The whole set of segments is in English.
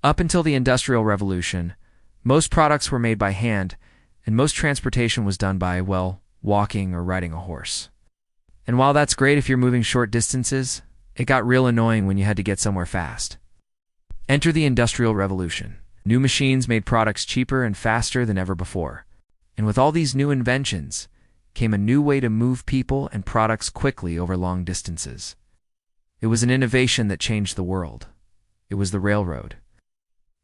Up until the Industrial Revolution, most products were made by hand, and most transportation was done by, well, walking or riding a horse. And while that's great if you're moving short distances, it got real annoying when you had to get somewhere fast. Enter the Industrial Revolution. New machines made products cheaper and faster than ever before. And with all these new inventions, came a new way to move people and products quickly over long distances. It was an innovation that changed the world. It was the railroad.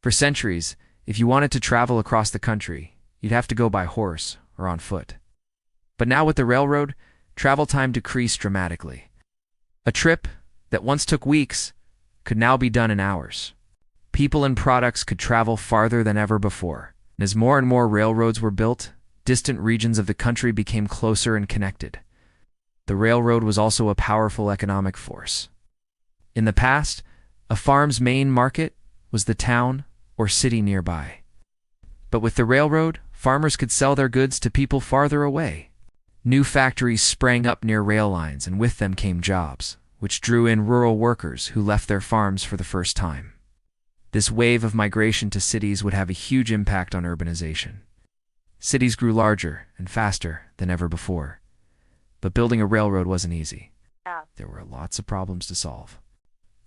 For centuries, if you wanted to travel across the country, you'd have to go by horse or on foot. But now with the railroad, travel time decreased dramatically. A trip that once took weeks could now be done in hours. People and products could travel farther than ever before. And as more and more railroads were built, distant regions of the country became closer and connected. The railroad was also a powerful economic force. In the past, a farm's main market was the town or city nearby. But with the railroad, farmers could sell their goods to people farther away. New factories sprang up near rail lines, and with them came jobs, which drew in rural workers who left their farms for the first time. This wave of migration to cities would have a huge impact on urbanization. Cities grew larger and faster than ever before. But building a railroad wasn't easy. There were lots of problems to solve.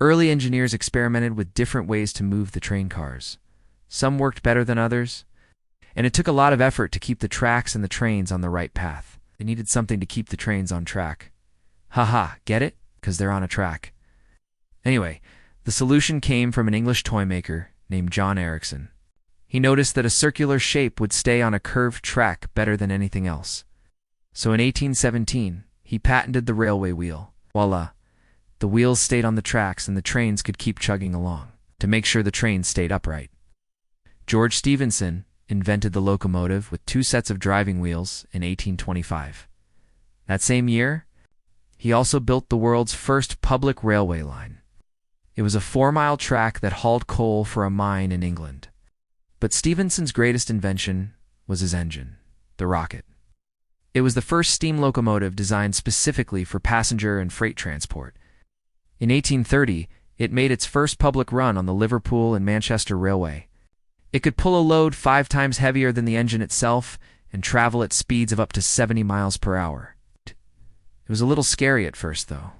Early engineers experimented with different ways to move the train cars. Some worked better than others, and it took a lot of effort to keep the tracks and the trains on the right path. They needed something to keep the trains on track. Haha, get it? 'Cause they're on a track. Anyway, the solution came from an English toy maker named John Ericsson. He noticed that a circular shape would stay on a curved track better than anything else. So in 1817, he patented the railway wheel. Voila! The wheels stayed on the tracks and the trains could keep chugging along to make sure the trains stayed upright. George Stephenson invented the locomotive with 2 sets of driving wheels in 1825. That same year, he also built the world's first public railway line. It was a 4-mile track that hauled coal for a mine in England. But Stephenson's greatest invention was his engine, the rocket. It was the first steam locomotive designed specifically for passenger and freight transport. In 1830, it made its first public run on the Liverpool and Manchester Railway. It could pull a load 5 times heavier than the engine itself and travel at speeds of up to 70 miles per hour. It was a little scary at first, though.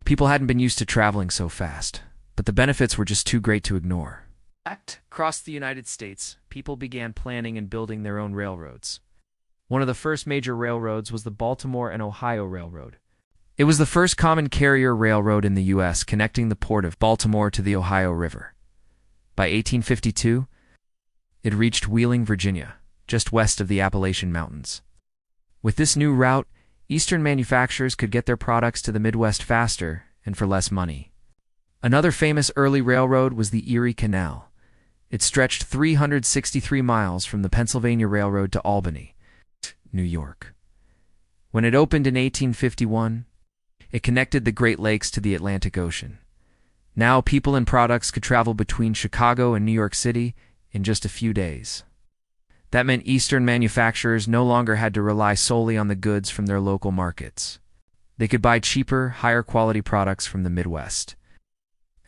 People hadn't been used to traveling so fast, but the benefits were just too great to ignore. Across the United States, people began planning and building their own railroads. One of the first major railroads was the Baltimore and Ohio Railroad. It was the first common carrier railroad in the U.S., connecting the port of Baltimore to the Ohio River. By 1852, it reached Wheeling, Virginia, just west of the Appalachian Mountains. With this new route, Eastern manufacturers could get their products to the Midwest faster and for less money. Another famous early railroad was the Erie Canal. It stretched 363 miles from the Pennsylvania Railroad to Albany, New York. When it opened in 1851, it connected the Great Lakes to the Atlantic Ocean. Now people and products could travel between Chicago and New York City in just a few days. That meant Eastern manufacturers no longer had to rely solely on the goods from their local markets. They could buy cheaper, higher quality products from the Midwest.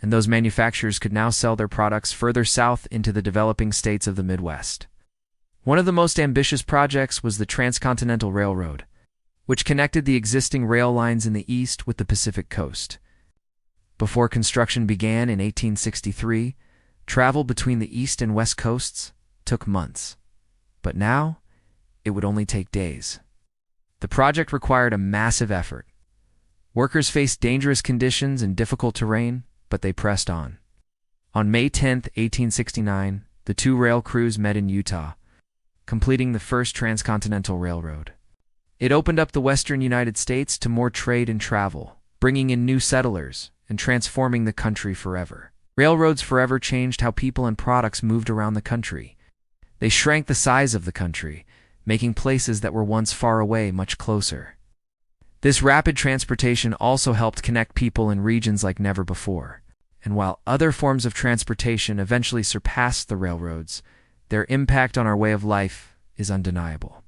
And those manufacturers could now sell their products further south into the developing states of the Midwest. One of the most ambitious projects was the Transcontinental Railroad, which connected the existing rail lines in the east with the Pacific coast. Before construction began in 1863, travel between the east and west coasts took months. But now, it would only take days. The project required a massive effort. Workers faced dangerous conditions and difficult terrain, but they pressed on. On May 10, 1869, the 2 rail crews met in Utah, completing the first transcontinental railroad. It opened up the western United States to more trade and travel, bringing in new settlers and transforming the country forever. Railroads forever changed how people and products moved around the country. They shrank the size of the country, making places that were once far away much closer. This rapid transportation also helped connect people in regions like never before. And while other forms of transportation eventually surpassed the railroads, their impact on our way of life is undeniable.